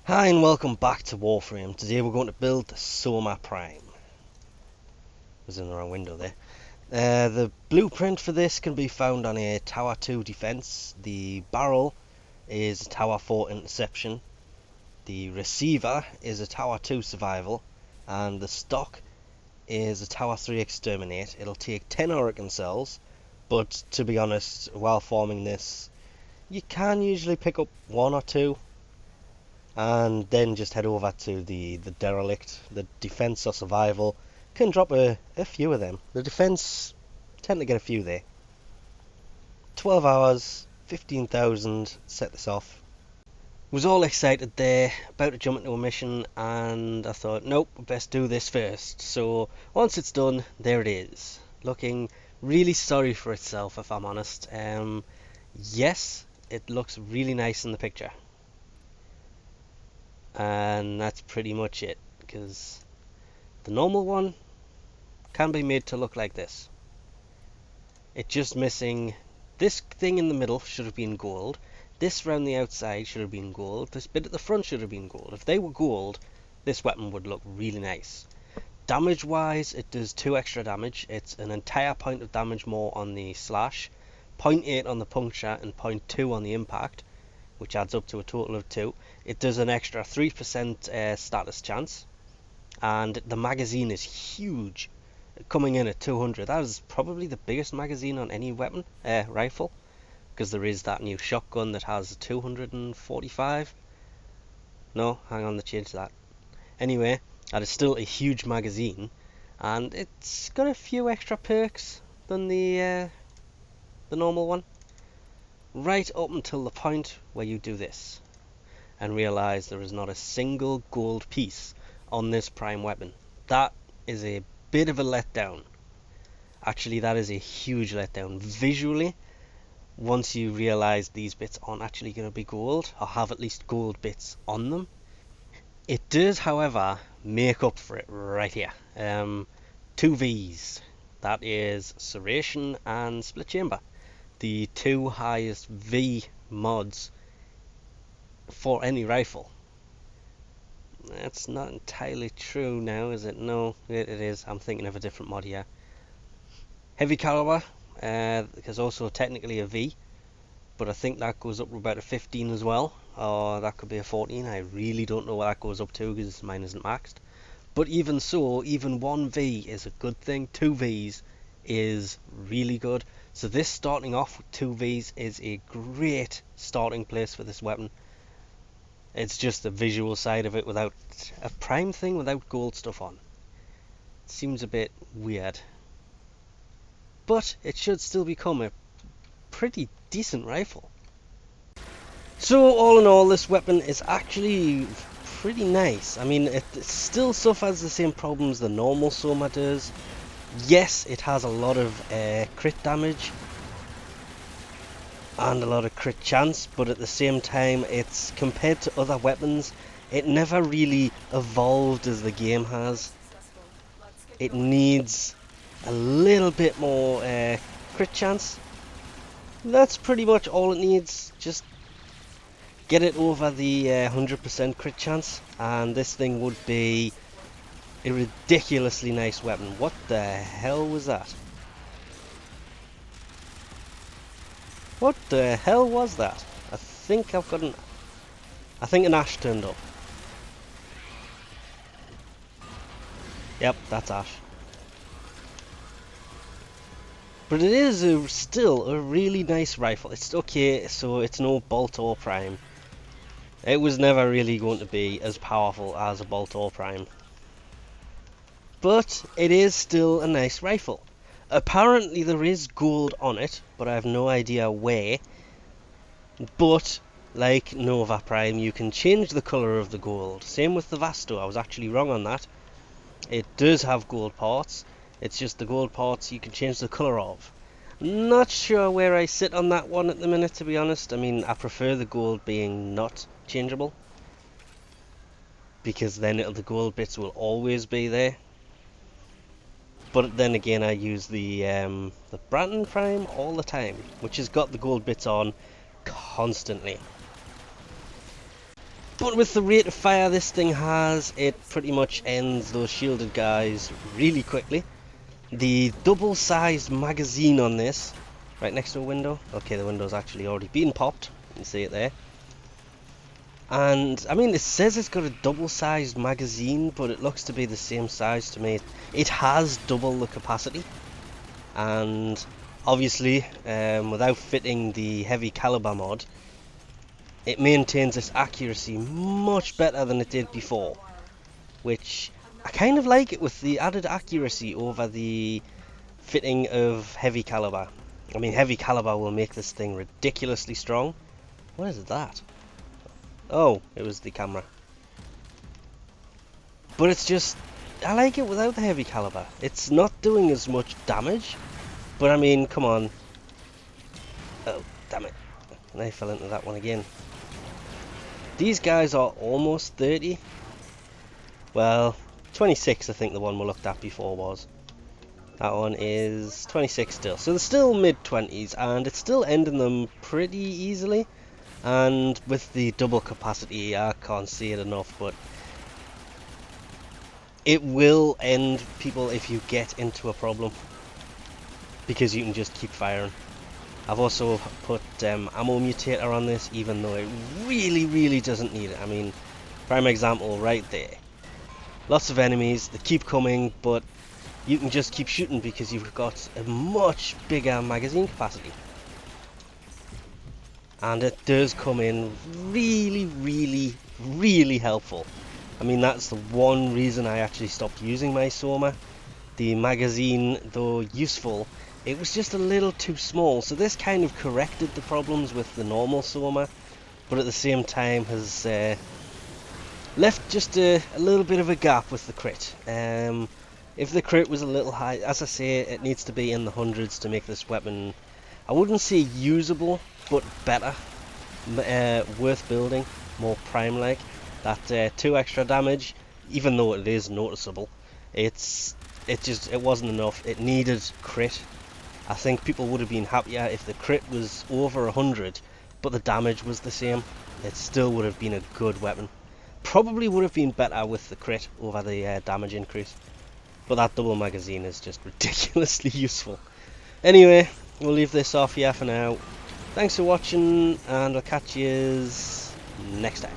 Hi and welcome back to Warframe. Today we're going to build the Soma Prime. Was in the wrong window there. The blueprint for this can be found on a Tower 2 defense. The barrel is a Tower 4 interception. The receiver is a Tower 2 survival. And the stock is a Tower 3 exterminate. It'll take 10 Hurricane cells, but to be honest, while forming this, you can usually pick up 1 or 2. And then just head over to the derelict. The defense or survival can drop a few of them. The defense tend to get a few there. 12 hours, 15,000, set this off. Was all excited there, about to jump into a mission, and I thought, nope, best do this first. So once it's done, there it is. Looking really sorry for itself, if I'm honest. Yes, it looks really nice in the picture. And that's pretty much it, because the normal one can be made to look like this. It's just missing this thing in the middle. Should have been gold. This round the outside should have been gold. This bit at the front should have been gold. If they were gold, this weapon would look really nice. Damage wise, it does 2 extra damage. It's an entire point of damage more on the slash, 0.8 on the puncture, and 0.2 on the impact, which adds up to a total of 2. It does an extra 3% status chance, and the magazine is huge, coming in at 200. That is probably the biggest magazine on any weapon, rifle, because there is that new shotgun that has 245. No, hang on, they changed that. Anyway, that is still a huge magazine, and it's got a few extra perks than the normal one. Right up until the point where you do this and realize there is not a single gold piece on this prime weapon. That is a bit of a letdown. Actually, that is a huge letdown. Visually, once you realize these bits aren't actually going to be gold, or have at least gold bits on them, it does, however, make up for it right here. 2 Vs. That is serration and split chamber. The 2 highest V mods for any rifle. That's not entirely true now, is it? No, it is. I'm thinking of a different mod here. Heavy caliber, because also technically a V, but I think that goes up to about a 15 as well, or that could be a 14. I really don't know what that goes up to because mine isn't maxed. But even so, even 1 V is a good thing. 2 Vs is really good. So this starting off with 2 Vs is a great starting place for this weapon. It's just the visual side of it without a prime thing, without gold stuff on. It seems a bit weird. But it should still become a pretty decent rifle. So all in all, this weapon is actually pretty nice. I mean, it still suffers the same problems the normal Soma does. Yes, it has a lot of crit damage and a lot of crit chance, but at the same time, it's compared to other weapons, it never really evolved as the game has. It needs a little bit more crit chance. That's pretty much all it needs. Just get it over the 100% crit chance, and this thing would be a ridiculously nice weapon. What the hell was that? What the hell was that? I think an Ash turned up. Yep, that's Ash. But it is still a really nice rifle. It's okay, so it's no boltor prime. It was never really going to be as powerful as a boltor prime. But it is still a nice rifle. Apparently there is gold on it, but I have no idea where. But like Nova Prime, you can change the colour of the gold. Same with the Vasto. I was actually wrong on that. It does have gold parts. It's just the gold parts you can change the colour of. Not sure where I sit on that one at the minute, to be honest. I mean, I prefer the gold being not changeable, because then the gold bits will always be there. But then again, I use the Branton Prime all the time, which has got the gold bits on constantly. But with the rate of fire this thing has, it pretty much ends those shielded guys really quickly. The double-sized magazine on this, right next to a window. Okay, the window's actually already been popped. You can see it there. And I mean, it says it's got a double-sized magazine, but it looks to be the same size to me. It has double the capacity, and obviously, without fitting the heavy caliber mod, it maintains its accuracy much better than it did before, which I kind of like it with the added accuracy over the fitting of heavy caliber. I mean, heavy caliber will make this thing ridiculously strong. What is that? Oh, it was the camera. But it's just, I like it without the heavy caliber. It's not doing as much damage, but I mean, come on. Oh, damn it. And I fell into that one again. These guys are almost 30. Well, 26 I think the one we looked at before was. That one is 26 still. So they're still mid-20s, and it's still ending them pretty easily. And with the double capacity, I can't say it enough, but it will end people if you get into a problem, because you can just keep firing. I've also put ammo mutator on this, even though it really doesn't need it. I mean, prime example right there. Lots of enemies, they keep coming, but you can just keep shooting because you've got a much bigger magazine capacity. And it does come in really helpful. I mean, that's the one reason I actually stopped using my Soma. The magazine, though useful, it was just a little too small, so this kind of corrected the problems with the normal Soma, but at the same time has left just a little bit of a gap with the crit. If the crit was a little high, as I say, it needs to be in the hundreds to make this weapon, I wouldn't say usable, but better, worth building, more prime-like. That 2 extra damage, even though it is noticeable, it wasn't enough. It needed crit. I think people would have been happier if the crit was over 100, but the damage was the same. It still would have been a good weapon. Probably would have been better with the crit over the damage increase. But that double magazine is just ridiculously useful. Anyway, we'll leave this off here for now. Thanks for watching, and I'll catch you next time.